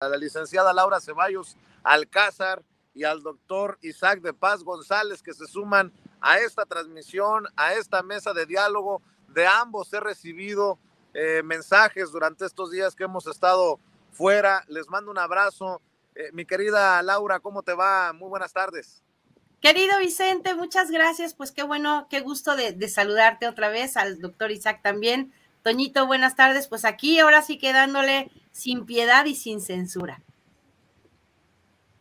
a la licenciada Laura Ceballos Alcázar y al doctor Isaac de Paz González, que se suman a esta transmisión, a esta mesa de diálogo. De ambos he recibido mensajes durante estos días que hemos estado fuera. Les mando un abrazo. Mi querida Laura, ¿cómo te va? Muy buenas tardes. Querido Vicente, muchas gracias. Pues qué bueno, qué gusto de saludarte otra vez, al doctor Isaac también. Toñito, buenas tardes. Pues aquí ahora sí quedándole sin piedad y sin censura.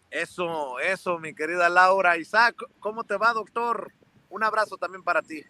Eso, mi querida Laura. Isaac, ¿cómo te va, doctor? Un abrazo también para ti.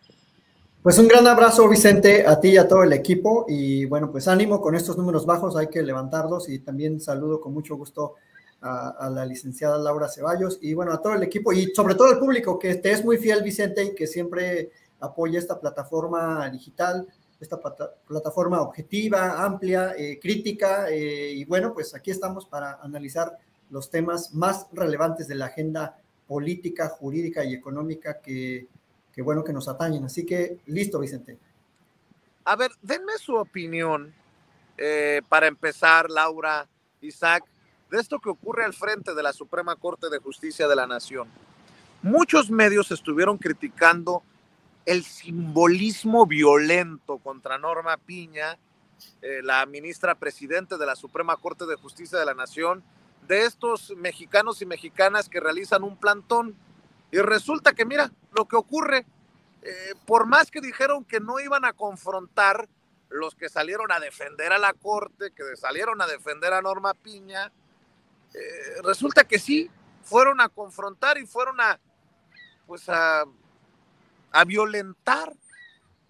Pues un gran abrazo, Vicente, a ti y a todo el equipo. Y bueno, pues ánimo con estos números bajos, hay que levantarlos. Y también saludo con mucho gusto a la licenciada Laura Ceballos y bueno, a todo el equipo y sobre todo al público que te es muy fiel, Vicente, y que siempre apoya esta plataforma digital, esta plataforma objetiva, amplia, crítica, y bueno, pues aquí estamos para analizar los temas más relevantes de la agenda política, jurídica y económica que bueno, que nos atañen. Así que, listo, Vicente. A ver, denme su opinión para empezar, Laura, Isaac, de esto que ocurre al frente de la Suprema Corte de Justicia de la Nación. Muchos medios estuvieron criticando el simbolismo violento contra Norma Piña, la ministra presidente de la Suprema Corte de Justicia de la Nación, de estos mexicanos y mexicanas que realizan un plantón. Y resulta que, mira, lo que ocurre, por más que dijeron que no iban a confrontar, los que salieron a defender a la Corte, que salieron a defender a Norma Piña, resulta que sí, fueron a confrontar y fueron a violentar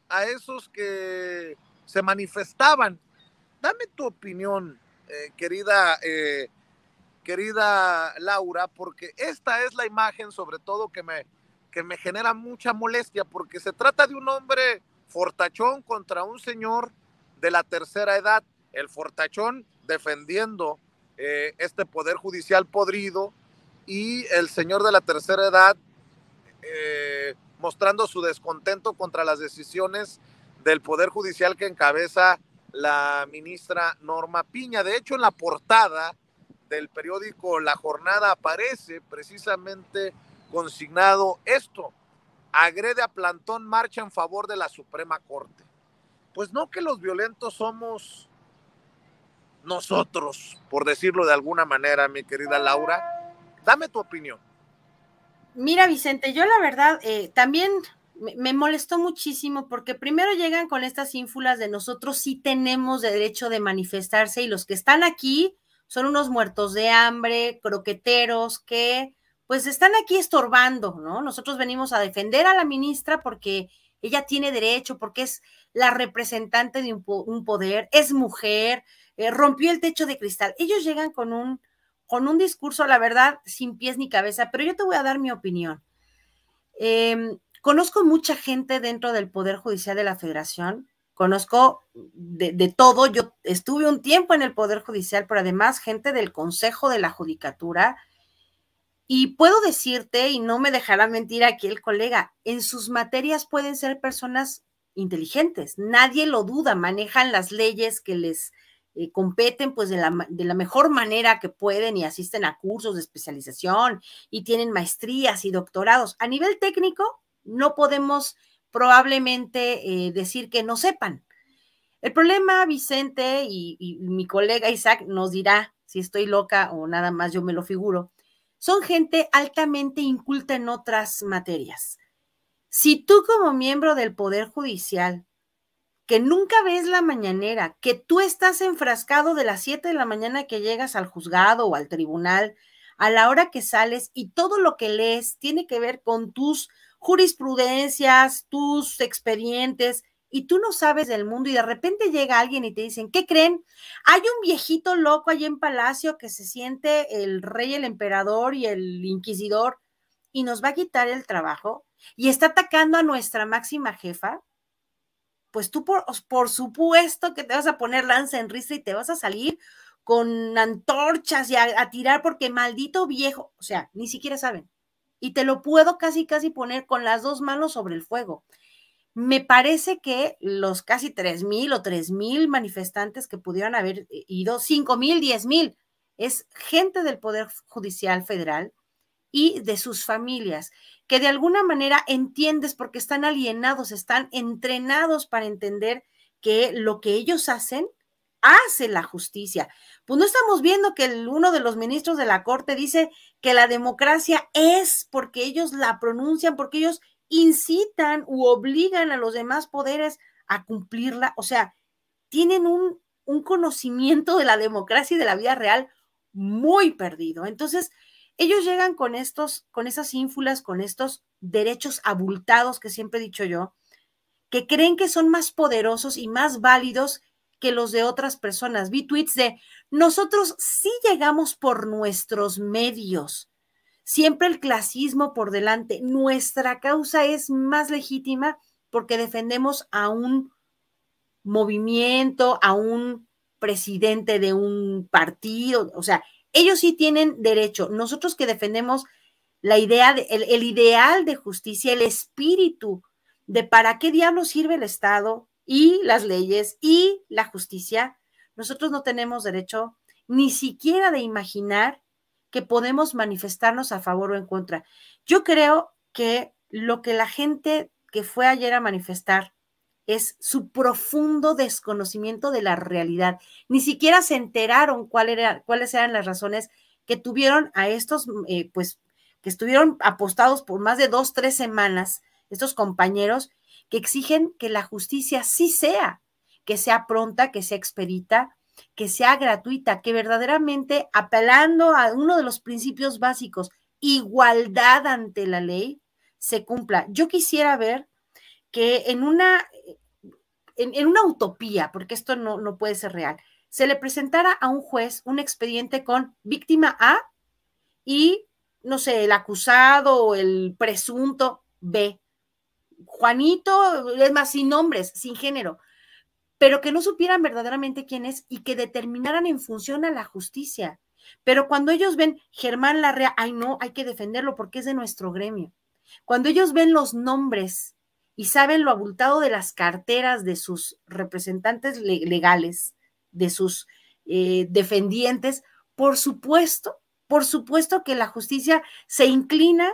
a esos que se manifestaban. Dame tu opinión, querida Laura, porque esta es la imagen sobre todo que me genera mucha molestia, porque se trata de un hombre fortachón contra un señor de la tercera edad, el fortachón defendiendo este poder judicial podrido y el señor de la tercera edad mostrando su descontento contra las decisiones del poder judicial que encabeza la ministra Norma Piña. De hecho, en la portada del periódico La Jornada aparece precisamente consignado esto: agrede a plantón, marcha en favor de la Suprema Corte. Pues no, que los violentos somos nosotros, por decirlo de alguna manera, mi querida Laura. Dame tu opinión. Mira, Vicente, yo la verdad también me molestó muchísimo porque primero llegan con estas ínfulas de nosotros sí tenemos derecho de manifestarse y los que están aquí son unos muertos de hambre, croqueteros que pues están aquí estorbando, ¿no? Nosotros venimos a defender a la ministra porque ella tiene derecho, porque es la representante de un poder, es mujer, rompió el techo de cristal. Ellos llegan con un discurso, la verdad, sin pies ni cabeza, pero yo te voy a dar mi opinión. Conozco mucha gente dentro del Poder Judicial de la Federación, conozco de todo, yo estuve un tiempo en el Poder Judicial, pero además gente del Consejo de la Judicatura, y puedo decirte, y no me dejará mentir aquí el colega, en sus materias pueden ser personas inteligentes, nadie lo duda, manejan las leyes que les competen pues de la mejor manera que pueden y asisten a cursos de especialización y tienen maestrías y doctorados. A nivel técnico no podemos probablemente decir que no sepan. El problema, Vicente, y mi colega Isaac nos dirá si estoy loca o nada más yo me lo figuro, son gente altamente inculta en otras materias. Si tú como miembro del Poder Judicial que nunca ves la mañanera, que tú estás enfrascado de las 7 de la mañana que llegas al juzgado o al tribunal, a la hora que sales y todo lo que lees tiene que ver con tus jurisprudencias, tus expedientes, y tú no sabes del mundo y de repente llega alguien y te dicen, ¿qué creen? Hay un viejito loco allí en Palacio que se siente el rey, el emperador y el inquisidor y nos va a quitar el trabajo y está atacando a nuestra máxima jefa. Pues tú por supuesto que te vas a poner lanza en risa y te vas a salir con antorchas y a tirar porque maldito viejo, o sea, ni siquiera saben. Y te lo puedo casi poner con las dos manos sobre el fuego. Me parece que los casi 3,000 o 3,000 manifestantes que pudieron haber ido, 5,000, 10,000, es gente del Poder Judicial Federal y de sus familias, que de alguna manera entiendes porque están alienados, están entrenados para entender que lo que ellos hacen hace la justicia. Pues no estamos viendo que uno de los ministros de la Corte dice que la democracia es porque ellos la pronuncian, porque ellos incitan u obligan a los demás poderes a cumplirla. O sea, tienen un conocimiento de la democracia y de la vida real muy perdido. Entonces, ellos llegan con esas ínfulas, con estos derechos abultados que siempre he dicho yo, que creen que son más poderosos y más válidos que los de otras personas. Vi tweets de, nosotros sí llegamos por nuestros medios, siempre el clasismo por delante, nuestra causa es más legítima porque defendemos a un movimiento, a un presidente de un partido, o sea, ellos sí tienen derecho. Nosotros que defendemos la idea, el ideal de justicia, el espíritu de para qué diablos sirve el Estado y las leyes y la justicia, nosotros no tenemos derecho ni siquiera de imaginar que podemos manifestarnos a favor o en contra. Yo creo que lo que la gente que fue ayer a manifestar es su profundo desconocimiento de la realidad. Ni siquiera se enteraron cuáles eran las razones que tuvieron a estos, pues, que estuvieron apostados por más de 2-3 semanas, estos compañeros que exigen que la justicia sí sea, que sea pronta, que sea expedita, que sea gratuita, que verdaderamente apelando a uno de los principios básicos, igualdad ante la ley, se cumpla. Yo quisiera ver que en una utopía, porque esto no puede ser real, se le presentara a un juez un expediente con víctima A y, no sé, el acusado o el presunto B. Juanito, es más, sin nombres, sin género, pero que no supieran verdaderamente quién es y que determinaran en función a la justicia. Pero cuando ellos ven Germán Larrea, ay no, hay que defenderlo porque es de nuestro gremio. Cuando ellos ven los nombres y saben lo abultado de las carteras de sus representantes legales, de sus defendientes, por supuesto que la justicia se inclina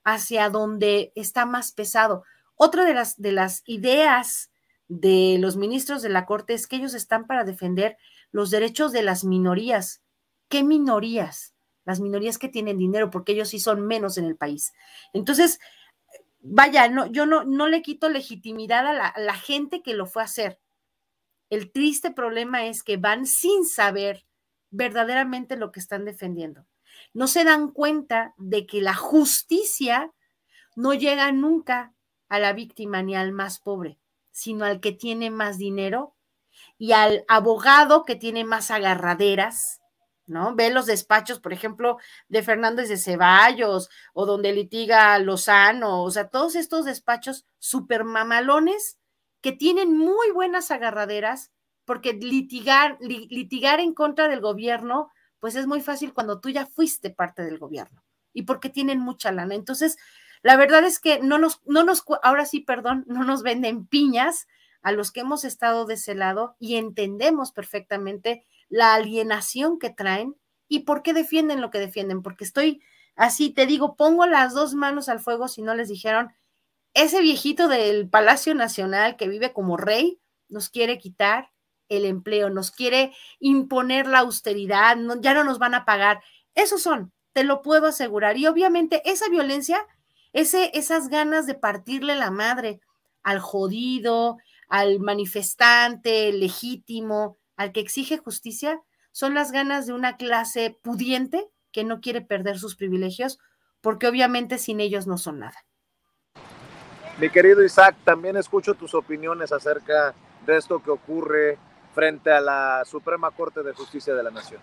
hacia donde está más pesado. Otra de las ideas de los ministros de la Corte es que ellos están para defender los derechos de las minorías. ¿Qué minorías? Las minorías que tienen dinero, porque ellos sí son menos en el país. Entonces, vaya, yo no le quito legitimidad a la gente que lo fue a hacer. El triste problema es que van sin saber verdaderamente lo que están defendiendo. No se dan cuenta de que la justicia no llega nunca a la víctima ni al más pobre, sino al que tiene más dinero y al abogado que tiene más agarraderas, ¿no? Ve los despachos, por ejemplo, de Fernández de Ceballos o donde litiga Lozano, o sea, todos estos despachos súper mamalones que tienen muy buenas agarraderas, porque litigar en contra del gobierno, pues es muy fácil cuando tú ya fuiste parte del gobierno y porque tienen mucha lana. Entonces, la verdad es que ahora sí, perdón, no nos venden piñas a los que hemos estado de ese lado y entendemos perfectamente la alienación que traen y por qué defienden lo que defienden, porque estoy así, te digo, pongo las dos manos al fuego si no les dijeron, ese viejito del Palacio Nacional que vive como rey nos quiere quitar el empleo, nos quiere imponer la austeridad, ya no nos van a pagar. Esos son, te lo puedo asegurar. Y obviamente esa violencia, esas ganas de partirle la madre al jodido, al manifestante legítimo, al que exige justicia, son las ganas de una clase pudiente que no quiere perder sus privilegios, porque obviamente sin ellos no son nada. Mi querido Isaac, también escucho tus opiniones acerca de esto que ocurre frente a la Suprema Corte de Justicia de la Nación.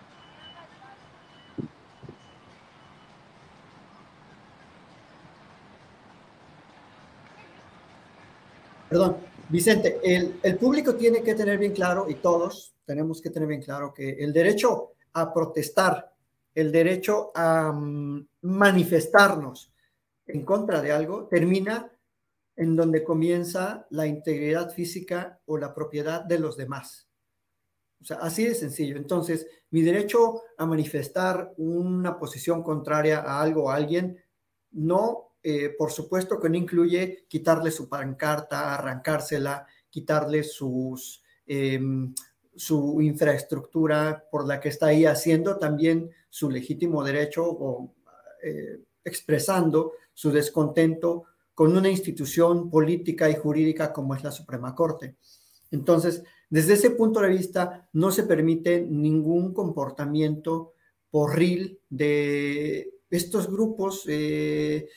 Perdón, Vicente, el público tiene que tener bien claro, y todos tenemos que tener bien claro, que el derecho a protestar, el derecho a manifestarnos en contra de algo, termina en donde comienza la integridad física o la propiedad de los demás. O sea, así de sencillo. Entonces, mi derecho a manifestar una posición contraria a algo o a alguien, no, por supuesto que no incluye quitarle su pancarta, arrancársela, quitarle su infraestructura por la que está ahí haciendo también su legítimo derecho o expresando su descontento con una institución política y jurídica como es la Suprema Corte. Entonces, desde ese punto de vista, no se permite ningún comportamiento porril de estos grupos de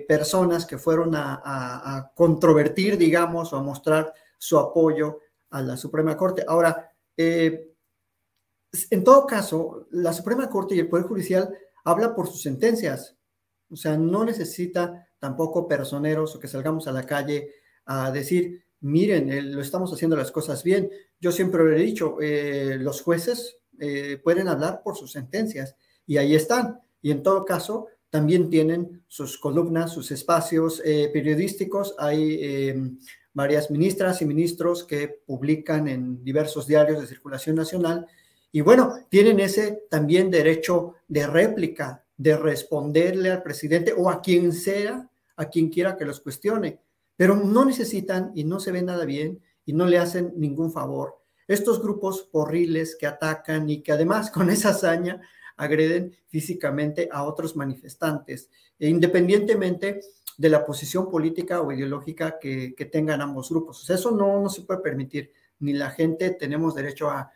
personas que fueron a controvertir, digamos, o a mostrar su apoyo a la Suprema Corte. Ahora, en todo caso, la Suprema Corte y el Poder Judicial habla por sus sentencias. O sea, no necesita tampoco personeros o que salgamos a la calle a decir, miren, lo estamos haciendo las cosas bien. Yo siempre lo he dicho, los jueces pueden hablar por sus sentencias y ahí están. Y en todo caso, también tienen sus columnas, sus espacios periodísticos. Hay varias ministras y ministros que publican en diversos diarios de circulación nacional y bueno, tienen ese también derecho de réplica, de responderle al presidente o a quien sea, a quien quiera que los cuestione, pero no necesitan y no se ve nada bien y no le hacen ningún favor. Estos grupos porriles que atacan y que además con esa hazaña agreden físicamente a otros manifestantes, independientemente de la posición política o ideológica que tengan ambos grupos. O sea, eso no se puede permitir, ni la gente tenemos derecho a,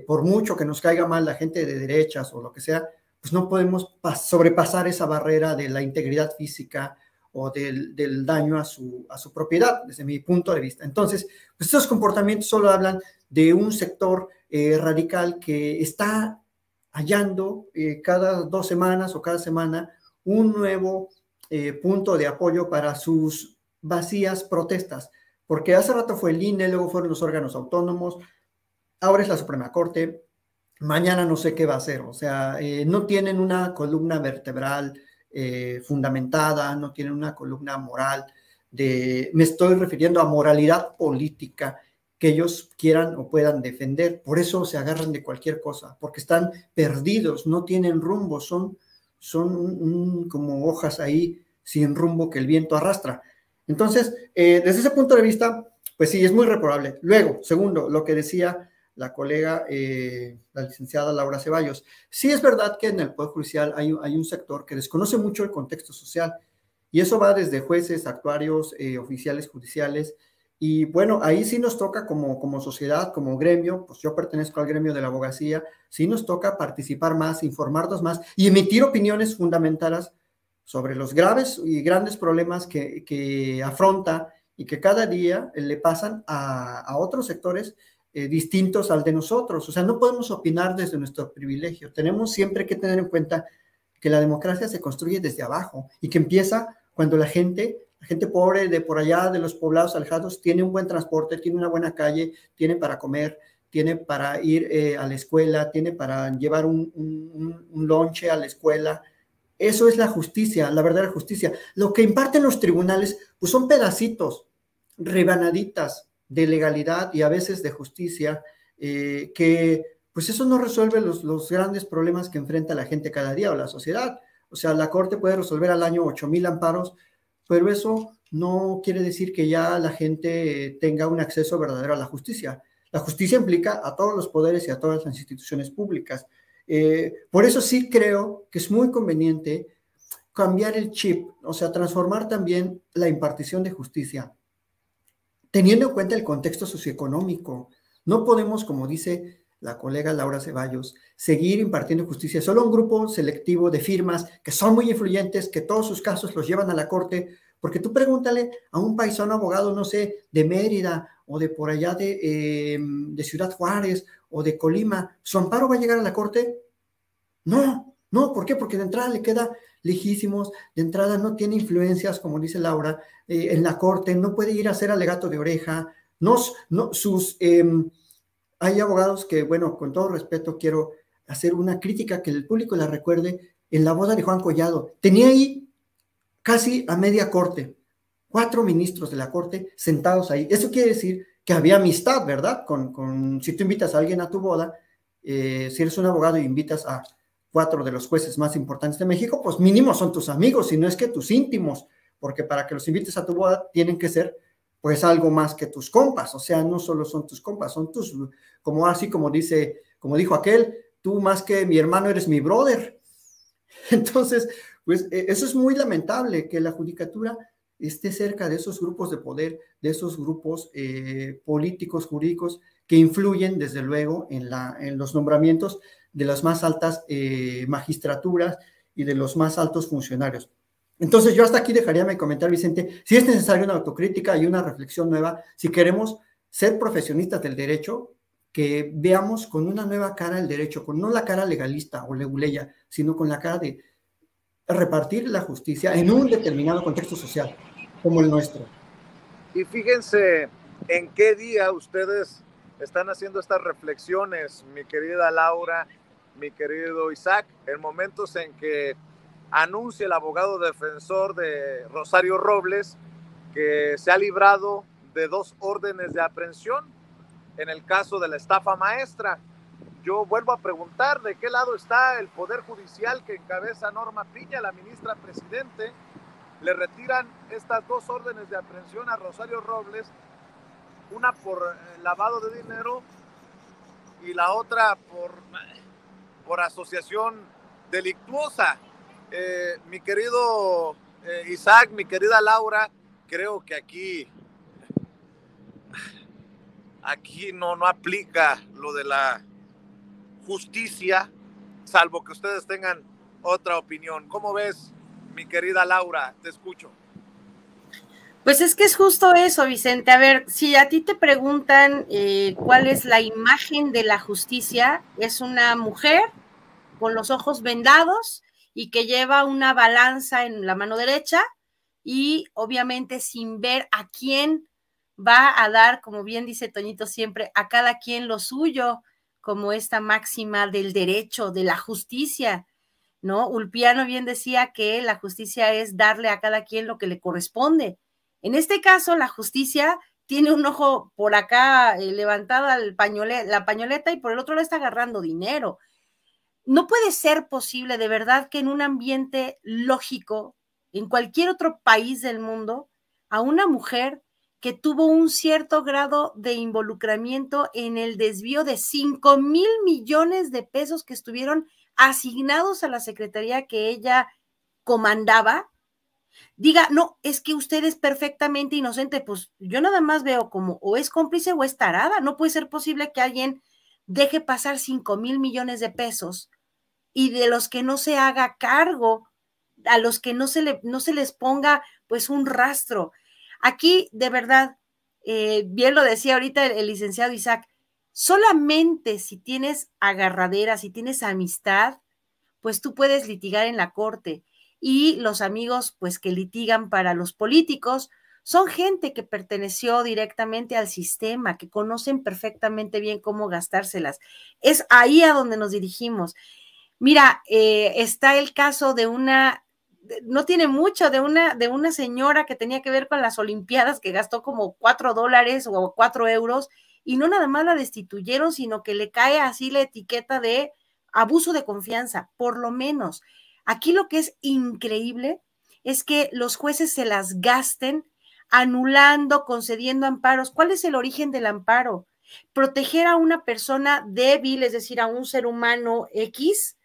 por mucho que nos caiga mal la gente de derechas o lo que sea, pues no podemos sobrepasar esa barrera de la integridad física o del daño a su propiedad, desde mi punto de vista. Entonces, pues estos comportamientos solo hablan de un sector radical que está hallando cada 2 semanas o cada semana un nuevo punto de apoyo para sus vacías protestas, porque hace rato fue el INE, luego fueron los órganos autónomos, ahora es la Suprema Corte, mañana no sé qué va a hacer, o sea, no tienen una columna vertebral fundamentada, no tienen una columna moral, me estoy refiriendo a moralidad política que ellos quieran o puedan defender, por eso se agarran de cualquier cosa, porque están perdidos, no tienen rumbo, son como hojas ahí sin rumbo que el viento arrastra. Entonces, desde ese punto de vista, pues sí, es muy reprobable. Luego, segundo, lo que decía la colega, la licenciada Laura Ceballos. Sí es verdad que en el Poder Judicial hay un sector que desconoce mucho el contexto social y eso va desde jueces, actuarios, oficiales judiciales y bueno, ahí sí nos toca como sociedad, como gremio, pues yo pertenezco al gremio de la abogacía, sí nos toca participar más, informarnos más y emitir opiniones fundamentadas sobre los graves y grandes problemas que afronta y que cada día le pasan a otros sectores distintos al de nosotros. O sea, no podemos opinar desde nuestro privilegio. Tenemos siempre que tener en cuenta que la democracia se construye desde abajo y que empieza cuando la gente pobre de por allá, de los poblados alejados, tiene un buen transporte, tiene una buena calle, tiene para comer, tiene para ir a la escuela, tiene para llevar un lonche a la escuela. Eso es la justicia, la verdadera justicia. Lo que imparten los tribunales, pues son pedacitos, rebanaditas de legalidad y a veces de justicia, que pues eso no resuelve los grandes problemas que enfrenta la gente cada día o la sociedad. O sea, la Corte puede resolver al año 8,000 amparos, pero eso no quiere decir que ya la gente tenga un acceso verdadero a la justicia. La justicia implica a todos los poderes y a todas las instituciones públicas. Por eso sí creo que es muy conveniente cambiar el chip, o sea, transformar también la impartición de justicia, teniendo en cuenta el contexto socioeconómico. No podemos, como dice la colega Laura Ceballos, seguir impartiendo justicia solo a un grupo selectivo de firmas que son muy influyentes, que todos sus casos los llevan a la corte, porque tú pregúntale a un paisano abogado, no sé, de Mérida o de por allá de Ciudad Juárez o de Colima, ¿su amparo va a llegar a la corte? No, ¿por qué? Porque de entrada le queda lejísimos, de entrada no tiene influencias, como dice Laura, en la corte, no puede ir a hacer alegato de oreja, hay abogados que, bueno, con todo respeto quiero hacer una crítica que el público la recuerde. En la boda de Juan Collado, tenía ahí casi a media corte, 4 ministros de la corte sentados ahí. Eso quiere decir que había amistad, ¿verdad? Si tú invitas a alguien a tu boda, si eres un abogado y invitas a 4 de los jueces más importantes de México, pues mínimo son tus amigos, si no es que tus íntimos, porque para que los invites a tu boda tienen que ser pues algo más que tus compas, o sea, no solo son tus compas, son tus, como dijo aquel, tú más que mi hermano eres mi brother. Entonces, pues eso es muy lamentable, que la judicatura esté cerca de esos grupos de poder, de esos grupos políticos, jurídicos, que influyen desde luego en los nombramientos de las más altas magistraturas y de los más altos funcionarios. Entonces yo hasta aquí dejaría mi comentario, Vicente. Si es necesaria una autocrítica y una reflexión nueva, si queremos ser profesionistas del derecho, que veamos con una nueva cara el derecho, con no la cara legalista o leguleya, sino con la cara de repartir la justicia en un determinado contexto social, como el nuestro. Y fíjense en qué día ustedes están haciendo estas reflexiones, mi querida Laura, mi querido Isaac, en momentos en que anuncia el abogado defensor de Rosario Robles que se ha librado de 2 órdenes de aprehensión en el caso de la estafa maestra. Yo vuelvo a preguntar de qué lado está el Poder Judicial que encabeza Norma Piña, la ministra presidente. Le retiran estas 2 órdenes de aprehensión a Rosario Robles, una por lavado de dinero y la otra por asociación delictuosa. Mi querido Isaac, mi querida Laura, creo que aquí no aplica lo de la justicia, salvo que ustedes tengan otra opinión. ¿Cómo ves, mi querida Laura? Te escucho. Pues es que es justo eso, Vicente. A ver, si a ti te preguntan cuál es la imagen de la justicia, es una mujer con los ojos vendados y que lleva una balanza en la mano derecha y obviamente sin ver a quién va a dar, como bien dice Toñito siempre, a cada quien lo suyo, como esta máxima del derecho, de la justicia, ¿no? Ulpiano bien decía que la justicia es darle a cada quien lo que le corresponde. En este caso, la justicia tiene un ojo por acá levantada la pañoleta y por el otro lado está agarrando dinero. No puede ser posible de verdad que en un ambiente lógico, en cualquier otro país del mundo, a una mujer que tuvo un cierto grado de involucramiento en el desvío de 5,000 millones de pesos que estuvieron asignados a la secretaría que ella comandaba, diga, no, es que usted es perfectamente inocente. Pues yo nada más veo como o es cómplice o es tarada. No puede ser posible que alguien deje pasar 5,000 millones de pesos y de los que no se haga cargo, a los que no se les ponga pues un rastro. Aquí, de verdad, bien lo decía ahorita el licenciado Isaac, solamente si tienes agarradera, si tienes amistad, pues tú puedes litigar en la corte. Y los amigos pues que litigan para los políticos son gente que perteneció directamente al sistema, que conocen perfectamente bien cómo gastárselas. Es ahí a donde nos dirigimos. Mira, está el caso de no tiene mucho, de una señora que tenía que ver con las Olimpiadas, que gastó como $4 o 4 euros, y no nada más la destituyeron, sino que le cae así la etiqueta de abuso de confianza, por lo menos. Aquí lo que es increíble es que los jueces se las gasten anulando, concediendo amparos. ¿Cuál es el origen del amparo? Proteger a una persona débil, es decir, a un ser humano X,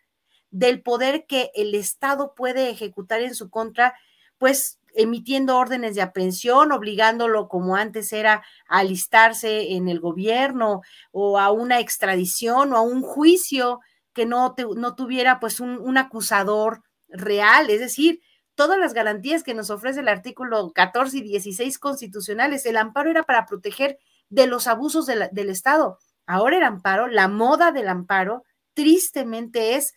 del poder que el Estado puede ejecutar en su contra, pues emitiendo órdenes de aprehensión, obligándolo como antes era a alistarse en el gobierno o a una extradición o a un juicio que no tuviera pues un acusador real, es decir, todas las garantías que nos ofrece el artículo 14 y 16 constitucionales. El amparo era para proteger de los abusos del Estado. Ahora el amparo, la moda del amparo, tristemente es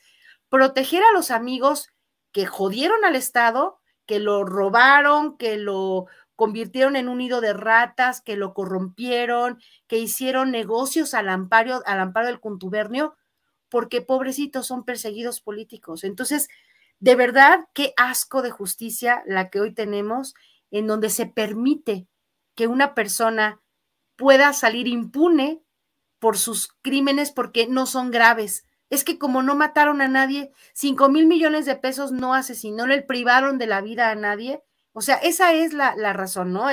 proteger a los amigos que jodieron al Estado, que lo robaron, que lo convirtieron en un nido de ratas, que lo corrompieron, que hicieron negocios al amparo del contubernio, porque pobrecitos son perseguidos políticos. Entonces, de verdad, qué asco de justicia la que hoy tenemos, en donde se permite que una persona pueda salir impune por sus crímenes porque no son graves. Es que como no mataron a nadie, 5,000 millones de pesos no asesinó, le privaron de la vida a nadie. O sea, esa es la razón, ¿no?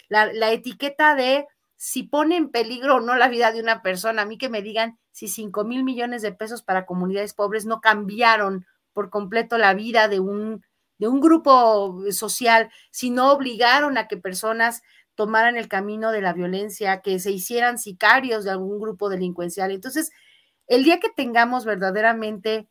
La etiqueta de si pone en peligro o no la vida de una persona. A mí que me digan si 5,000 millones de pesos para comunidades pobres no cambiaron por completo la vida de un grupo social, si no obligaron a que personas tomaran el camino de la violencia, que se hicieran sicarios de algún grupo delincuencial. Entonces, el día que tengamos verdaderamente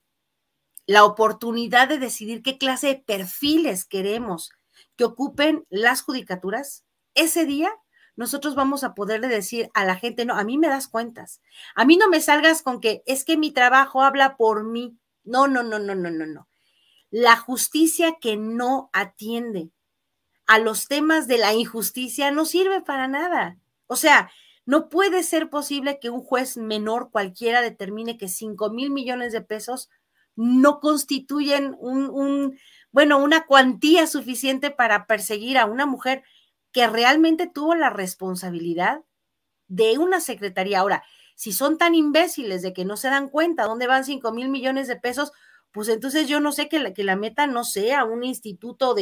la oportunidad de decidir qué clase de perfiles queremos que ocupen las judicaturas, ese día nosotros vamos a poderle decir a la gente, no, a mí me das cuentas, a mí no me salgas con que es que mi trabajo habla por mí. No, no, no, no, no, no, no. La justicia que no atiende a los temas de la injusticia no sirve para nada. O sea, no puede ser posible que un juez menor cualquiera determine que 5,000 millones de pesos no constituyen una cuantía suficiente para perseguir a una mujer que realmente tuvo la responsabilidad de una secretaría. Ahora, si son tan imbéciles de que no se dan cuenta dónde van 5,000 millones de pesos, pues entonces yo no sé que la meta, no sé, a un instituto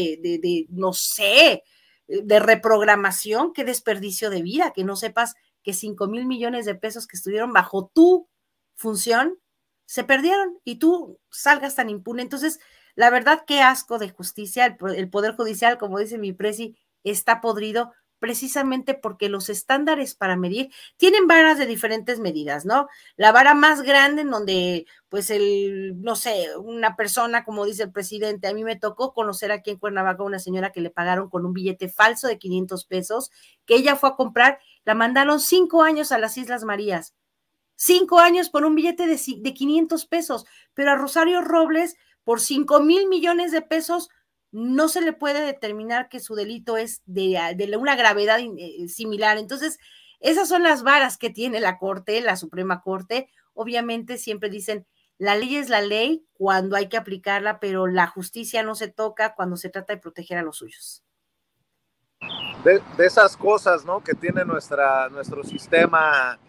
no sé, de reprogramación. Qué desperdicio de vida, que no sepas que 5,000 millones de pesos que estuvieron bajo tu función se perdieron y tú salgas tan impune. Entonces, la verdad, qué asco de justicia. El Poder Judicial, como dice mi presi, está podrido, precisamente porque los estándares para medir tienen varas de diferentes medidas, ¿no? La vara más grande en donde, pues, no sé, una persona, como dice el presidente, a mí me tocó conocer aquí en Cuernavaca una señora que le pagaron con un billete falso de 500 pesos, que ella fue a comprar, la mandaron 5 años a las Islas Marías, 5 años por un billete de 500 pesos, pero a Rosario Robles, por 5,000 millones de pesos, no se le puede determinar que su delito es de una gravedad similar. Entonces, esas son las varas que tiene la Corte, la Suprema Corte. Obviamente siempre dicen, la ley es la ley cuando hay que aplicarla, pero la justicia no se toca cuando se trata de proteger a los suyos. De esas cosas, ¿no?, que tiene nuestro sistema,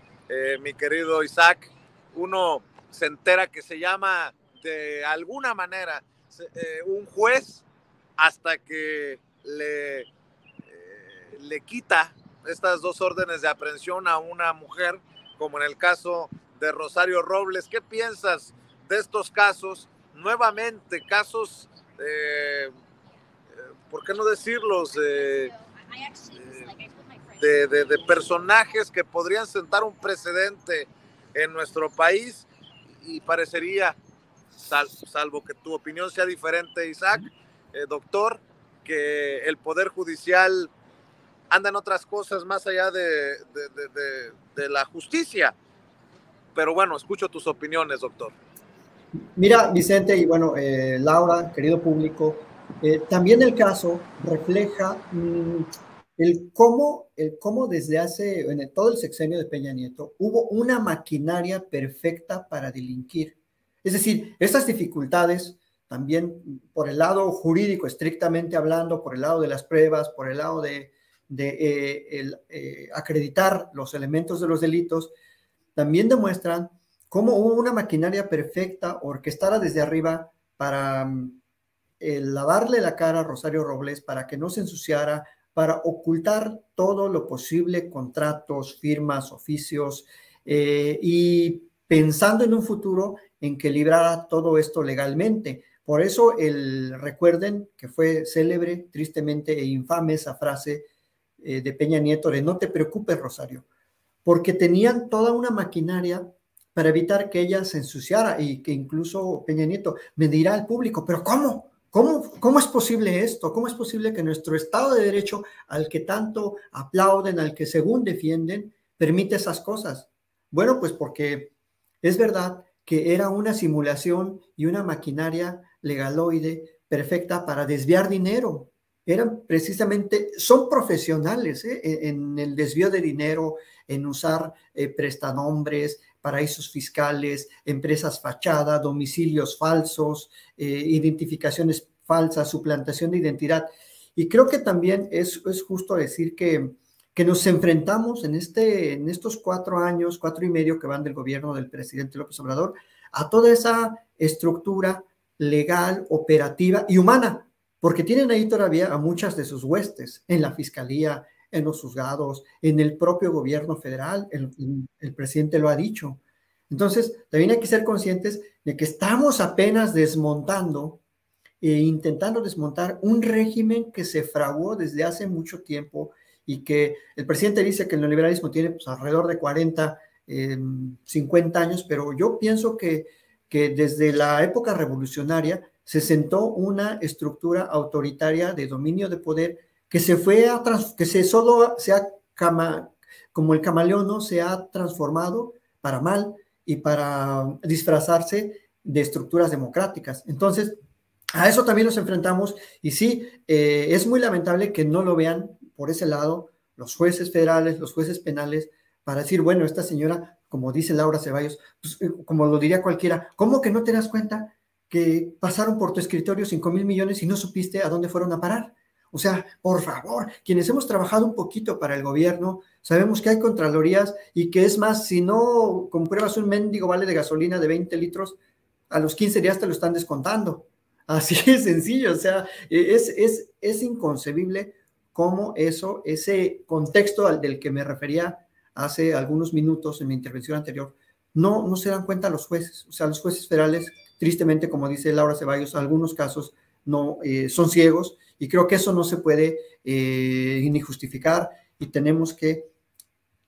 mi querido Isaac, uno se entera que se llama de alguna manera un juez hasta que le quita estas 2 órdenes de aprehensión a una mujer, como en el caso de Rosario Robles. ¿Qué piensas de estos casos? Nuevamente, casos, ¿por qué no decirlos? De personajes que podrían sentar un precedente en nuestro país, y parecería, salvo que tu opinión sea diferente, Isaac, doctor, que el Poder Judicial anda en otras cosas más allá de la justicia. Pero bueno, escucho tus opiniones, doctor. Mira, Vicente, y bueno, Laura, querido público, también el caso refleja el cómo desde en todo el sexenio de Peña Nieto hubo una maquinaria perfecta para delinquir. Es decir, estas dificultades también por el lado jurídico, estrictamente hablando, por el lado de las pruebas, por el lado de acreditar los elementos de los delitos, también demuestran cómo hubo una maquinaria perfecta orquestada desde arriba para lavarle la cara a Rosario Robles, para que no se ensuciara, para ocultar todo lo posible, contratos, firmas, oficios, y pensando en un futuro en que librara todo esto legalmente. Por eso recuerden que fue célebre, tristemente e infame esa frase de Peña Nieto de no te preocupes, Rosario, porque tenían toda una maquinaria para evitar que ella se ensuciara, y que incluso Peña Nieto me dirá al público, pero ¿cómo es posible esto? ¿Cómo es posible que nuestro Estado de Derecho, al que tanto aplauden, al que según defienden, permite esas cosas? Bueno, pues porque es verdad que era una simulación y una maquinaria legaloide perfecta para desviar dinero. Son profesionales en el desvío de dinero, en usar prestanombres, paraísos fiscales, empresas fachada, domicilios falsos, identificaciones falsas, suplantación de identidad. Y creo que también es justo decir que que nos enfrentamos en estos 4 años, 4 y medio que van del gobierno del presidente López Obrador, a toda esa estructura legal, operativa y humana, porque tienen ahí todavía a muchas de sus huestes en la fiscalía, en los juzgados, en el propio gobierno federal, el presidente lo ha dicho. Entonces, también hay que ser conscientes de que estamos apenas desmontando intentando desmontar un régimen que se fraguó desde hace mucho tiempo y que el presidente dice que el neoliberalismo tiene pues, alrededor de 40, 50 años, pero yo pienso que desde la época revolucionaria se sentó una estructura autoritaria de dominio de poder que se fue a que se solo se ha como el camaleón, ¿no? Se ha transformado para mal y para disfrazarse de estructuras democráticas. Entonces, a eso también nos enfrentamos y sí, es muy lamentable que no lo vean por ese lado los jueces federales, los jueces penales, para decir, bueno, esta señora, como dice Laura Ceballos, pues, como lo diría cualquiera, ¿cómo que no te das cuenta que pasaron por tu escritorio 5,000 millones y no supiste a dónde fueron a parar? O sea, por favor, quienes hemos trabajado un poquito para el gobierno, sabemos que hay contralorías y que es más, si no compruebas un mendigo vale de gasolina de 20 litros, a los 15 días te lo están descontando. Así es sencillo, o sea, es inconcebible cómo ese contexto al del que me refería hace algunos minutos en mi intervención anterior, no se dan cuenta los jueces. O sea, los jueces federales, tristemente, como dice Laura Ceballos, algunos casos no son ciegos y creo que eso no se puede ni justificar y tenemos que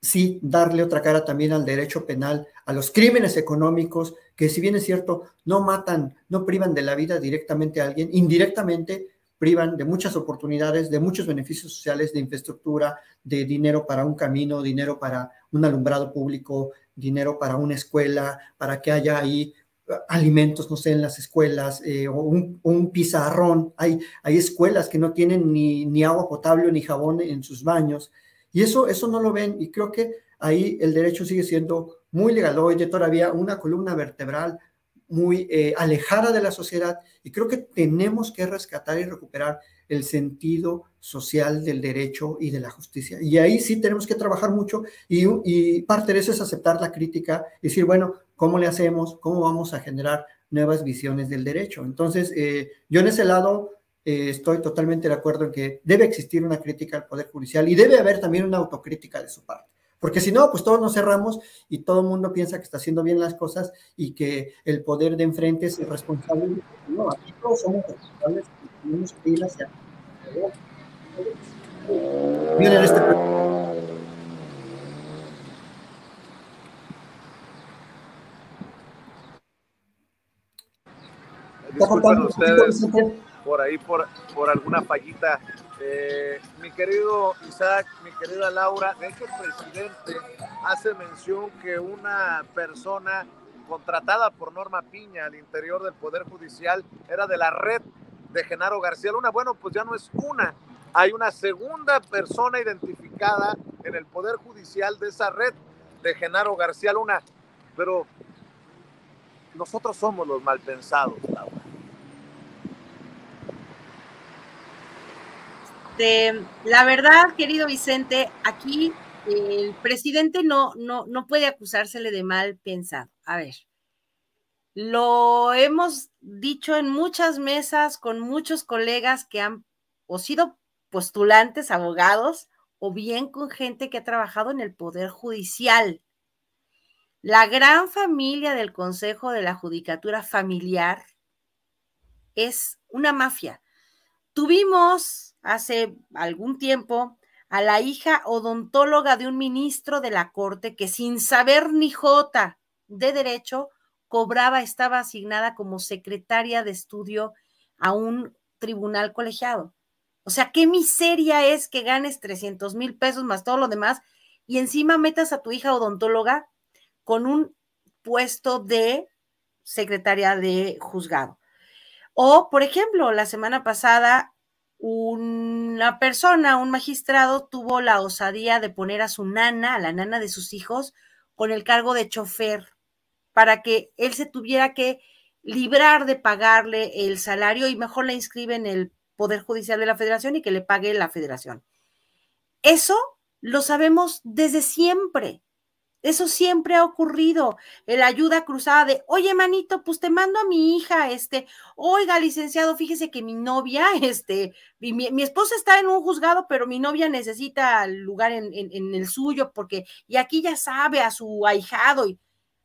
sí darle otra cara también al derecho penal, a los crímenes económicos, que si bien es cierto, no matan, no privan de la vida directamente a alguien, indirectamente privan de muchas oportunidades, de muchos beneficios sociales, de infraestructura, de dinero para un camino, dinero para un alumbrado público, dinero para una escuela, para que haya ahí alimentos, no sé, en las escuelas, o un pizarrón. Hay escuelas que no tienen ni agua potable ni jabón en sus baños. Y eso no lo ven y creo que ahí el derecho sigue siendo muy legaloide, todavía una columna vertebral muy alejada de la sociedad y creo que tenemos que rescatar y recuperar el sentido social del derecho y de la justicia. Y ahí sí tenemos que trabajar mucho y parte de eso es aceptar la crítica y decir, bueno, ¿cómo le hacemos? ¿Cómo vamos a generar nuevas visiones del derecho? Entonces, yo en ese lado estoy totalmente de acuerdo en que debe existir una crítica al Poder Judicial y debe haber también una autocrítica de su parte. Porque si no, pues todos nos cerramos y todo el mundo piensa que está haciendo bien las cosas y que el poder de enfrente es irresponsable. No, aquí todos somos responsables y tenemos que ir hacia miren este. Disculpen ustedes por ahí, por alguna fallita. Mi querido Isaac, mi querida Laura, de hecho el presidente hace mención que una persona contratada por Norma Piña al interior del Poder Judicial era de la red de Genaro García Luna. Bueno, pues ya no es una, hay una segunda persona identificada en el Poder Judicial de esa red de Genaro García Luna, pero nosotros somos los mal pensados, Laura. La verdad, querido Vicente, aquí el presidente no puede acusársele de mal pensado. A ver, lo hemos dicho en muchas mesas con muchos colegas que han o sido postulantes, abogados, o bien con gente que ha trabajado en el Poder Judicial. La gran familia del Consejo de la Judicatura Familiar es una mafia. Tuvimos hace algún tiempo a la hija odontóloga de un ministro de la Corte que sin saber ni jota de derecho estaba asignada como secretaria de estudio a un tribunal colegiado. O sea, qué miseria es que ganes 300,000 pesos más todo lo demás y encima metas a tu hija odontóloga con un puesto de secretaria de juzgado. O, por ejemplo, la semana pasada, una persona, un magistrado, tuvo la osadía de poner a su nana, a la nana de sus hijos, con el cargo de chofer, para que él se tuviera que librar de pagarle el salario y mejor la inscribe en el Poder Judicial de la Federación y que le pague la Federación. Eso lo sabemos desde siempre. Eso siempre ha ocurrido. La ayuda cruzada de, oye, manito, pues te mando a mi hija, oiga, licenciado, fíjese que mi novia, mi esposa está en un juzgado, pero mi novia necesita lugar en el suyo, porque, y aquí ya sabe a su ahijado, y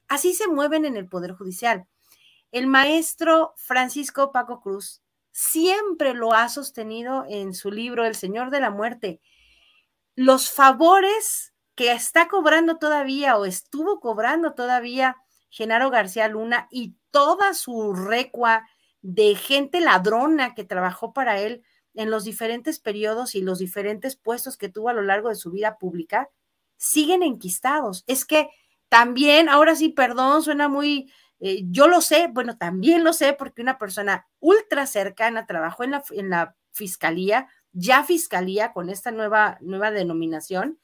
así se mueven en el Poder Judicial. El maestro Francisco Paco Cruz siempre lo ha sostenido en su libro El Señor de la Muerte. Los favores que está cobrando todavía o estuvo cobrando todavía Genaro García Luna y toda su recua de gente ladrona que trabajó para él en los diferentes periodos y los diferentes puestos que tuvo a lo largo de su vida pública, siguen enquistados. Es que también, ahora sí, perdón, suena muy, yo lo sé, bueno, también lo sé porque una persona ultra cercana trabajó en la fiscalía, ya fiscalía con esta nueva denominación,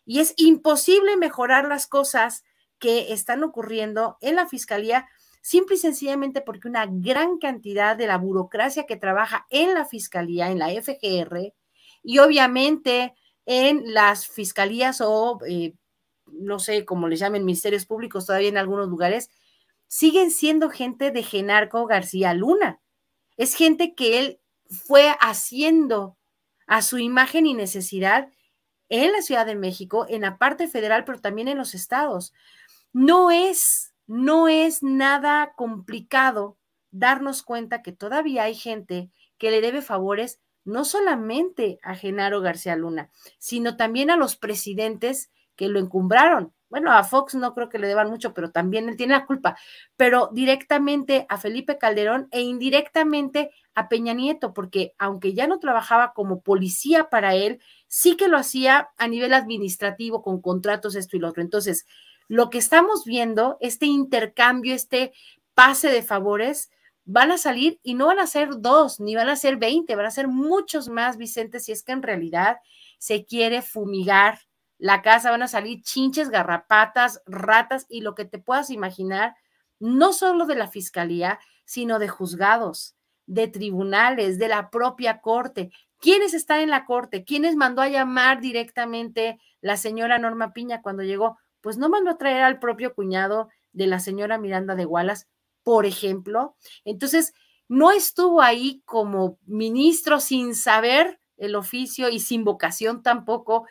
y es imposible mejorar las cosas que están ocurriendo en la fiscalía simple y sencillamente porque una gran cantidad de la burocracia que trabaja en la fiscalía, en la FGR, y obviamente en las fiscalías o no sé cómo les llamen, ministerios públicos todavía en algunos lugares, siguen siendo gente de Genaro García Luna. Es gente que él fue haciendo a su imagen y necesidad en la Ciudad de México, en la parte federal, pero también en los estados. No es nada complicado darnos cuenta que todavía hay gente que le debe favores no solamente a Genaro García Luna, sino también a los presidentes que lo encumbraron. Bueno, a Fox no creo que le deban mucho, pero también él tiene la culpa, pero directamente a Felipe Calderón e indirectamente a Peña Nieto, porque aunque ya no trabajaba como policía para él, sí que lo hacía a nivel administrativo con contratos, esto y lo otro. Entonces, lo que estamos viendo, este intercambio, este pase de favores, van a salir y no van a ser 2, ni van a ser 20, van a ser muchos más, Vicente, si es que en realidad se quiere fumigar la casa, van a salir chinches, garrapatas, ratas y lo que te puedas imaginar, no solo de la fiscalía, sino de juzgados, de tribunales, de la propia corte. ¿Quiénes están en la corte? ¿Quiénes mandó a llamar directamente la señora Norma Piña cuando llegó? Pues no mandó a traer al propio cuñado de la señora Miranda de Wallace, por ejemplo. Entonces, no estuvo ahí como ministro sin saber el oficio y sin vocación tampoco,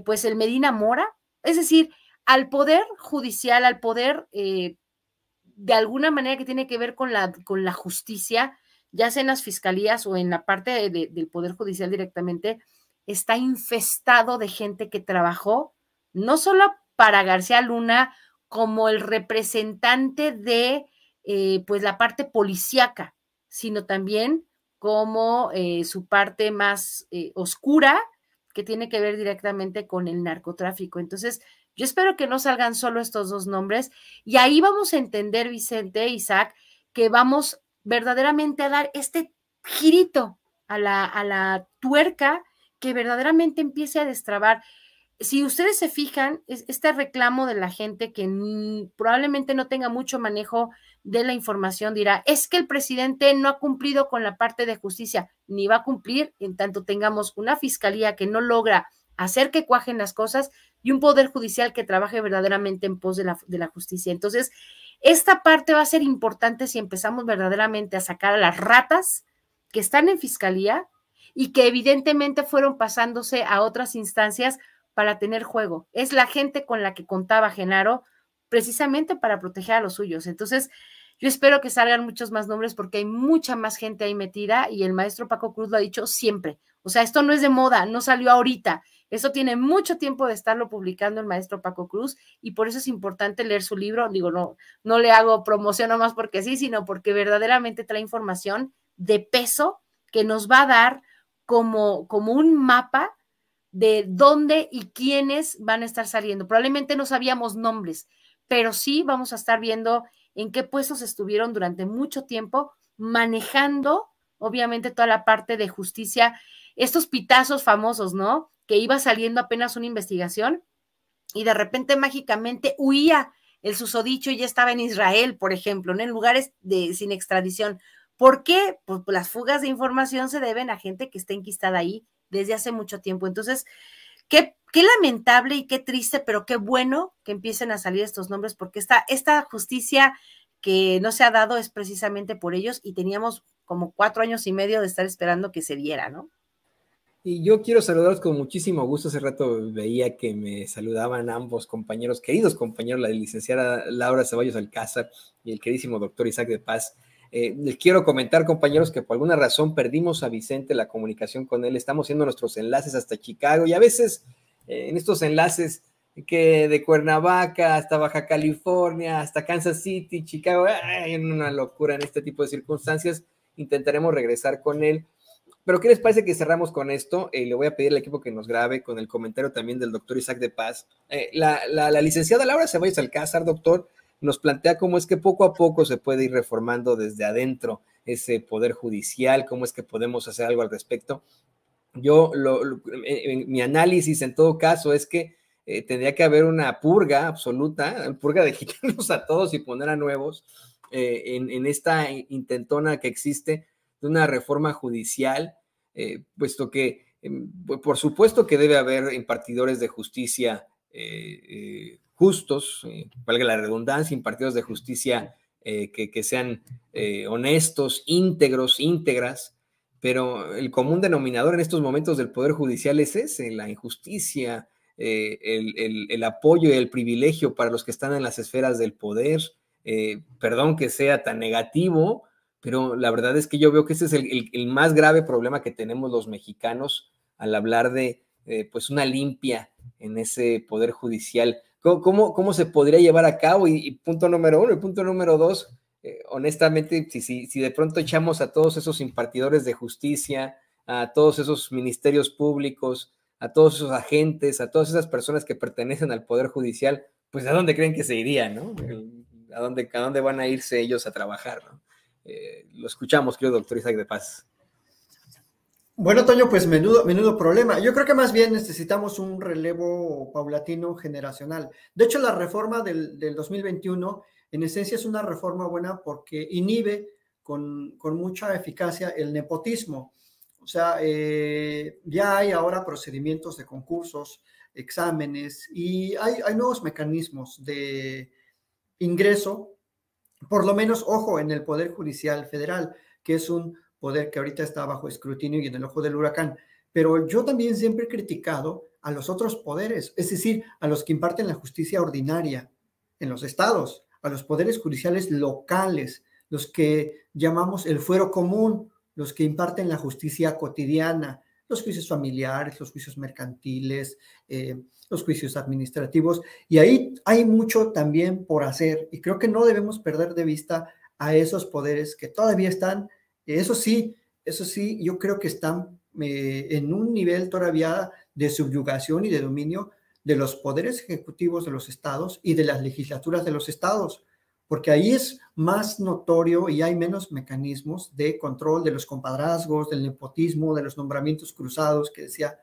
pues el Medina Mora. Es decir, al poder judicial, al poder de alguna manera que tiene que ver con la justicia, ya sea en las fiscalías o en la parte del Poder Judicial directamente, está infestado de gente que trabajó no solo para García Luna como el representante de pues la parte policíaca, sino también como su parte más oscura, que tiene que ver directamente con el narcotráfico. Entonces, yo espero que no salgan solo estos dos nombres y ahí vamos a entender, Vicente, Isaac, que vamos verdaderamente a dar este girito a la tuerca que verdaderamente empiece a destrabar. Si ustedes se fijan, este reclamo de la gente que probablemente no tenga mucho manejo de la información dirá, es que el presidente no ha cumplido con la parte de justicia, ni va a cumplir en tanto tengamos una fiscalía que no logra hacer que cuajen las cosas y un poder judicial que trabaje verdaderamente en pos de la justicia. Entonces, esta parte va a ser importante si empezamos verdaderamente a sacar a las ratas que están en fiscalía y que evidentemente fueron pasándose a otras instancias para tener juego. Es la gente con la que contaba Genaro precisamente para proteger a los suyos. Entonces, yo espero que salgan muchos más nombres porque hay mucha más gente ahí metida y el maestro Paco Cruz lo ha dicho siempre. O sea, esto no es de moda, no salió ahorita. Esto tiene mucho tiempo de estarlo publicando el maestro Paco Cruz y por eso es importante leer su libro. Digo, no le hago promoción nomás porque sí, sino porque verdaderamente trae información de peso que nos va a dar como un mapa de dónde y quiénes van a estar saliendo. Probablemente no sabíamos nombres, pero sí vamos a estar viendo en qué puestos estuvieron durante mucho tiempo manejando, obviamente, toda la parte de justicia, estos pitazos famosos, ¿no? Que iba saliendo apenas una investigación y de repente mágicamente huía el susodicho y ya estaba en Israel, por ejemplo, ¿no? En lugares sin extradición. ¿Por qué? Pues las fugas de información se deben a gente que está enquistada ahí desde hace mucho tiempo. Entonces, qué lamentable y qué triste, pero qué bueno que empiecen a salir estos nombres, porque esta justicia que no se ha dado es precisamente por ellos, y teníamos como 4 años y medio de estar esperando que se diera, ¿no? Y yo quiero saludaros con muchísimo gusto. Hace rato veía que me saludaban ambos compañeros, queridos compañeros, la licenciada Laura Ceballos Alcázar y el queridísimo doctor Isaac de Paz. Les quiero comentar, compañeros, que por alguna razón perdimos a Vicente la comunicación con él. Estamos haciendo nuestros enlaces hasta Chicago, y a veces en estos enlaces que de Cuernavaca hasta Baja California, hasta Kansas City, Chicago, hay una locura en este tipo de circunstancias. Intentaremos regresar con él. Pero ¿qué les parece que cerramos con esto? Le voy a pedir al equipo que nos grabe con el comentario también del doctor Isaac de Paz. La licenciada Laura Ceballos Alcázar, doctor, nos plantea cómo es que poco a poco se puede ir reformando desde adentro ese poder judicial, cómo es que podemos hacer algo al respecto. Mi análisis en todo caso es que tendría que haber una purga absoluta, purga de quitarnos a todos y poner a nuevos en esta intentona que existe de una reforma judicial, puesto que por supuesto que debe haber impartidores de justicia justos, valga la redundancia, impartidores de justicia que sean honestos, íntegros, íntegras, pero el común denominador en estos momentos del Poder Judicial es ese, la injusticia, el apoyo y el privilegio para los que están en las esferas del poder. Perdón que sea tan negativo, pero la verdad es que yo veo que ese es el más grave problema que tenemos los mexicanos al hablar de pues una limpia en ese poder judicial. ¿Cómo se podría llevar a cabo? Y punto número 1, y punto número 2, honestamente, si de pronto echamos a todos esos impartidores de justicia, a todos esos ministerios públicos, a todos esos agentes, a todas esas personas que pertenecen al poder judicial, pues ¿a dónde creen que se irían, no? ¿A dónde van a irse ellos a trabajar, no? Lo escuchamos, querido doctor Isaac de Paz. Bueno, Toño, pues menudo problema. Yo creo que más bien necesitamos un relevo paulatino generacional. De hecho, la reforma del 2021, en esencia, es una reforma buena porque inhibe con mucha eficacia el nepotismo. O sea, ya hay ahora procedimientos de concursos, exámenes, y hay nuevos mecanismos de ingreso, por lo menos, ojo, en el Poder Judicial Federal, que es un poder que ahorita está bajo escrutinio y en el ojo del huracán. Pero yo también siempre he criticado a los otros poderes, es decir, a los que imparten la justicia ordinaria en los estados, a los poderes judiciales locales, los que llamamos el fuero común, los que imparten la justicia cotidiana, los juicios familiares, los juicios mercantiles, los juicios administrativos, y ahí hay mucho también por hacer, y creo que no debemos perder de vista a esos poderes que todavía están, eso sí, yo creo que están en un nivel todavía de subyugación y de dominio de los poderes ejecutivos de los estados y de las legislaturas de los estados, porque ahí es más notorio y hay menos mecanismos de control de los compadrazgos, del nepotismo, de los nombramientos cruzados que decía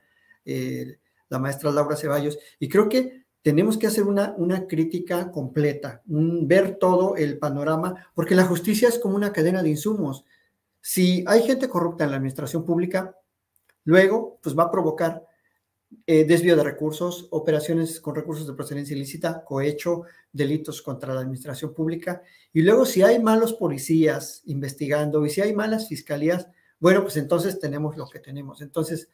la maestra Laura Ceballos, y creo que tenemos que hacer una crítica completa, ver todo el panorama, porque la justicia es como una cadena de insumos. Si hay gente corrupta en la administración pública, luego pues va a provocar desvío de recursos, operaciones con recursos de procedencia ilícita, cohecho, delitos contra la administración pública, y luego si hay malos policías investigando y si hay malas fiscalías, bueno, pues entonces tenemos lo que tenemos. Entonces,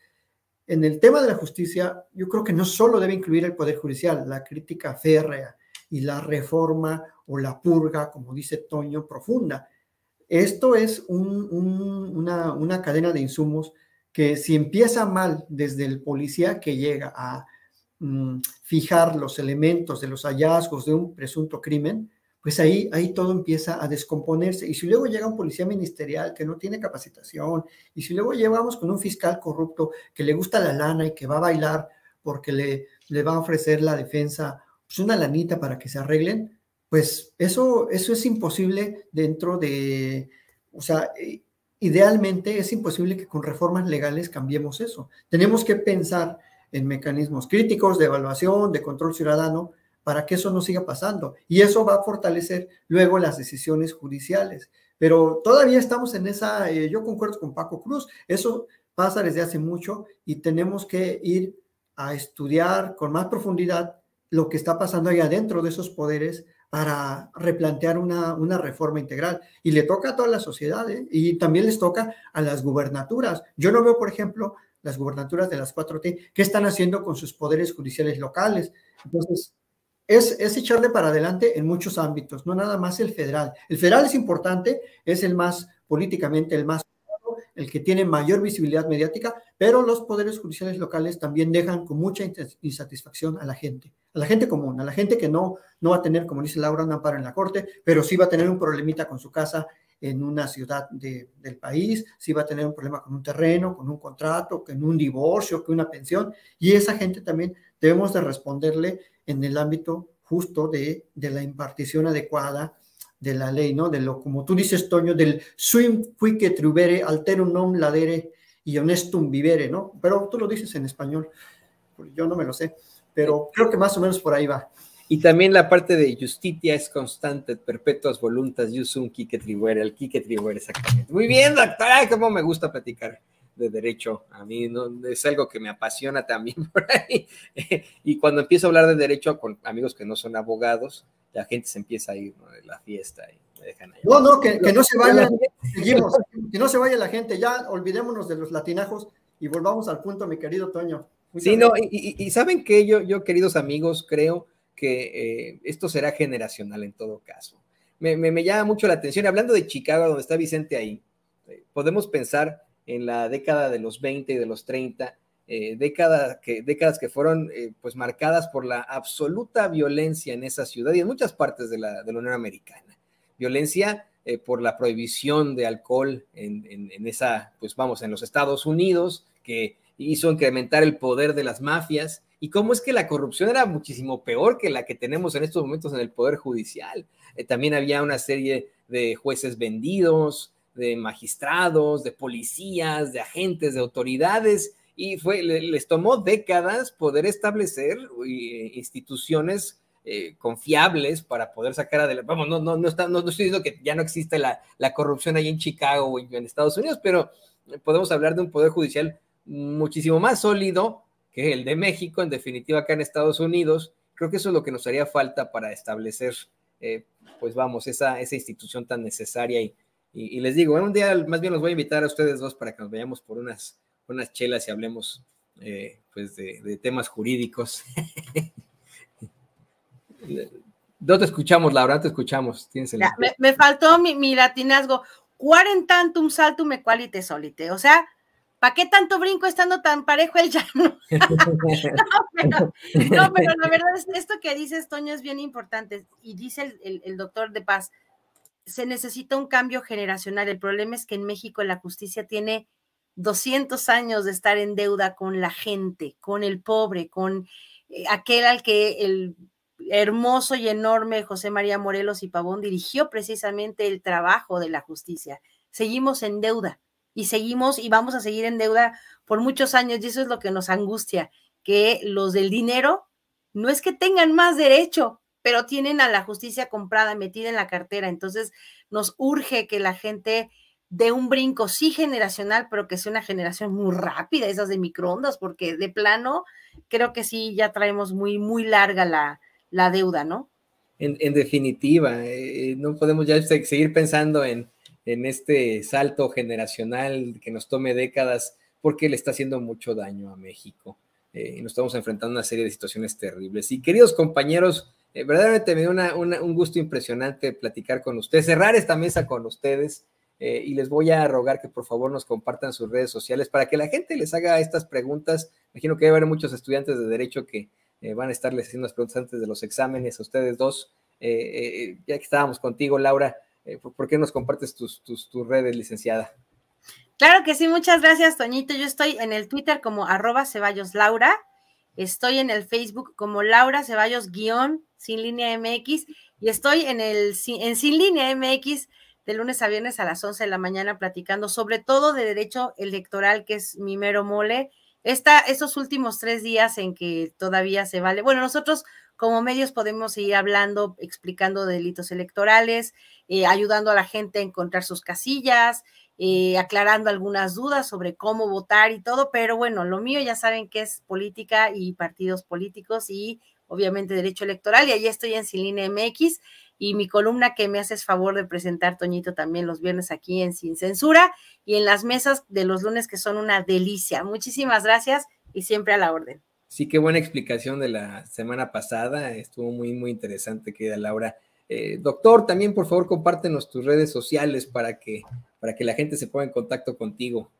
en el tema de la justicia, yo creo que no solo debe incluir el Poder Judicial, la crítica férrea y la reforma o la purga, como dice Toño, profunda. Esto es una cadena de insumos que si empieza mal desde el policía que llega a fijar los elementos de los hallazgos de un presunto crimen, pues ahí todo empieza a descomponerse. Y si luego llega un policía ministerial que no tiene capacitación, y si luego llevamos con un fiscal corrupto que le gusta la lana y que va a bailar porque le va a ofrecer la defensa pues una lanita para que se arreglen, pues eso es imposible dentro de, o sea, idealmente es imposible que con reformas legales cambiemos eso. Tenemos que pensar en mecanismos críticos de evaluación, de control ciudadano, para que eso no siga pasando. Y eso va a fortalecer luego las decisiones judiciales. Pero todavía estamos en esa, yo concuerdo con Paco Cruz, eso pasa desde hace mucho y tenemos que ir a estudiar con más profundidad lo que está pasando ahí adentro de esos poderes para replantear una reforma integral. Y le toca a toda la sociedad, ¿eh? Y también les toca a las gubernaturas. Yo no veo, por ejemplo, las gubernaturas de las 4T, ¿qué están haciendo con sus poderes judiciales locales? Entonces, es echarle para adelante en muchos ámbitos, no nada más el federal. El federal es importante, es el más políticamente, el que tiene mayor visibilidad mediática, pero los poderes judiciales locales también dejan con mucha insatisfacción a la gente común, a la gente que no va a tener, como dice Laura, un amparo en la corte, pero sí va a tener un problemita con su casa en una ciudad del país, sí va a tener un problema con un terreno, con un contrato, con un divorcio, con una pensión, y esa gente también debemos de responderle en el ámbito justo de la impartición adecuada de la ley, ¿no? De lo, como tú dices, Toño, del sum quique trubere, alterum non ladere y honestum vivere, ¿no? Pero tú lo dices en español, yo no me lo sé, pero creo que más o menos por ahí va. Y también la parte de justitia es constante, perpetuas voluntas, iusum quique tribuere, el quique tribuere, exactamente. Muy bien, doctora, cómo me gusta platicar de derecho. A mí no, es algo que me apasiona también por ahí. Y cuando empiezo a hablar de derecho con amigos que no son abogados, la gente se empieza a ir, ¿no?, de la fiesta y me dejan ahí. No, que no se vayan, seguimos, que no se vaya la gente, ya olvidémonos de los latinajos y volvamos al punto, mi querido Toño. Sí, no, y ¿saben qué? Yo, queridos amigos, creo que esto será generacional en todo caso. Me llama mucho la atención, hablando de Chicago, donde está Vicente ahí, podemos pensar en la década de los 20 y de los 30, décadas que fueron pues marcadas por la absoluta violencia en esa ciudad y en muchas partes de la Unión Americana. Violencia por la prohibición de alcohol en esa, pues vamos, en los Estados Unidos, que hizo incrementar el poder de las mafias, y cómo es que la corrupción era muchísimo peor que la que tenemos en estos momentos en el Poder Judicial. También había una serie de jueces vendidos, de magistrados, de policías, de agentes, de autoridades, y les tomó décadas poder establecer instituciones confiables para poder sacar adelante. Vamos, no estoy diciendo que ya no existe la corrupción ahí en Chicago o en Estados Unidos, pero podemos hablar de un poder judicial muchísimo más sólido que el de México, en definitiva acá en Estados Unidos. Creo que eso es lo que nos haría falta para establecer, pues vamos, esa institución tan necesaria. Y les digo, un día más bien los voy a invitar a ustedes dos para que nos vayamos por unas chelas y hablemos pues de temas jurídicos. No te escuchamos, Laura, no te escuchamos. Me faltó mi latinazgo. Quarentantum saltum equalite solite. O sea, ¿para qué tanto brinco estando tan parejo el llano? pero la verdad es esto que dices, Toño, es bien importante. Y dice el doctor de Paz, se necesita un cambio generacional. El problema es que en México la justicia tiene 200 años de estar en deuda con la gente, con el pobre, con aquel al que el hermoso y enorme José María Morelos y Pavón dirigió precisamente el trabajo de la justicia. Seguimos en deuda y seguimos y vamos a seguir en deuda por muchos años, y eso es lo que nos angustia, que los del dinero no es que tengan más derecho, pero tienen a la justicia comprada, metida en la cartera. Entonces nos urge que la gente dé un brinco, sí generacional, pero que sea una generación muy rápida, esas de microondas, porque de plano creo que sí ya traemos muy, muy larga la deuda, ¿no? En definitiva, no podemos ya seguir pensando en este salto generacional que nos tome décadas, porque le está haciendo mucho daño a México. Y nos estamos enfrentando a una serie de situaciones terribles. Y queridos compañeros, verdaderamente me dio un gusto impresionante platicar con ustedes, cerrar esta mesa con ustedes, y les voy a rogar que por favor nos compartan sus redes sociales para que la gente les haga estas preguntas. Imagino que va a haber muchos estudiantes de Derecho que van a estarles haciendo las preguntas antes de los exámenes a ustedes dos. Ya que estábamos contigo, Laura, ¿por qué nos compartes tus redes, licenciada? Claro que sí, muchas gracias, Toñito. Yo estoy en el Twitter como @CeballosLaura, estoy en el Facebook como Laura Ceballos sin línea MX, y estoy en Sin Línea MX de lunes a viernes a las 11 de la mañana platicando sobre todo de derecho electoral, que es mi mero mole. Estos últimos 3 días en que todavía se vale, bueno, nosotros como medios podemos seguir hablando, explicando delitos electorales, ayudando a la gente a encontrar sus casillas, aclarando algunas dudas sobre cómo votar y todo, pero bueno, lo mío ya saben que es política y partidos políticos y obviamente derecho electoral, y ahí estoy en Sin Línea MX, y mi columna que me haces favor de presentar, Toñito, también los viernes aquí en Sin Censura, y en las mesas de los lunes que son una delicia. Muchísimas gracias y siempre a la orden. Sí, qué buena explicación de la semana pasada, estuvo muy, muy interesante, querida Laura. Doctor, también por favor compártenos tus redes sociales para que la gente se ponga en contacto contigo.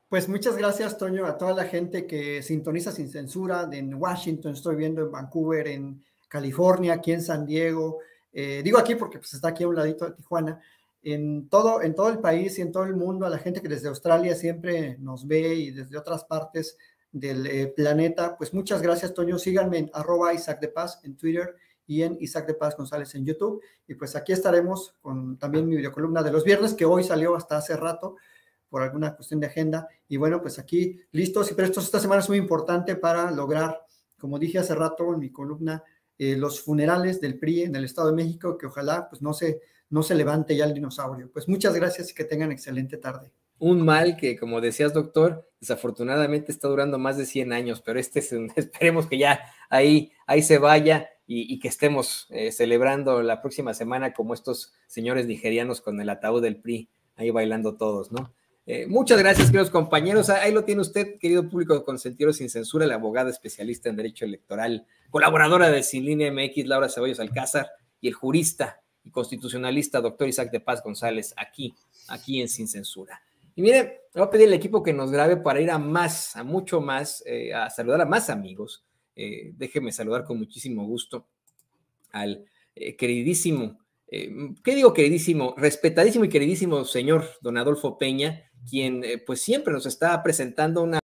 Pues muchas gracias, Toño, a toda la gente que sintoniza Sin Censura, en Washington, estoy viendo en Vancouver, en California, aquí en San Diego, digo aquí porque pues, está aquí a un ladito de Tijuana, en todo el país y en todo el mundo, a la gente que desde Australia siempre nos ve y desde otras partes del planeta, pues muchas gracias, Toño. Síganme en @IsaacDePaz en Twitter y en Isaac de Paz González en YouTube, y pues aquí estaremos con también mi videocolumna de los viernes, que hoy salió hasta hace rato, por alguna cuestión de agenda, y bueno, pues aquí listos y prestos. Esta semana es muy importante para lograr, como dije hace rato en mi columna, los funerales del PRI en el Estado de México, que ojalá pues no se levante ya el dinosaurio. Pues muchas gracias y que tengan excelente tarde. Un mal que, como decías, doctor, desafortunadamente está durando más de 100 años, pero esperemos que ya ahí se vaya y que estemos celebrando la próxima semana como estos señores nigerianos con el ataúd del PRI, ahí bailando todos, ¿no? Muchas gracias, queridos compañeros. Ahí lo tiene usted, querido público de Consentido Sin Censura, la abogada especialista en Derecho Electoral, colaboradora de Sin Línea MX, Laura Ceballos Alcázar, y el jurista y constitucionalista, doctor Isaac de Paz González, aquí en Sin Censura. Y mire, le voy a pedir al equipo que nos grabe para ir a mucho más, a saludar a más amigos. Déjeme saludar con muchísimo gusto al queridísimo, ¿qué digo queridísimo? Respetadísimo y queridísimo señor don Adolfo Peña, quien pues siempre nos está presentando una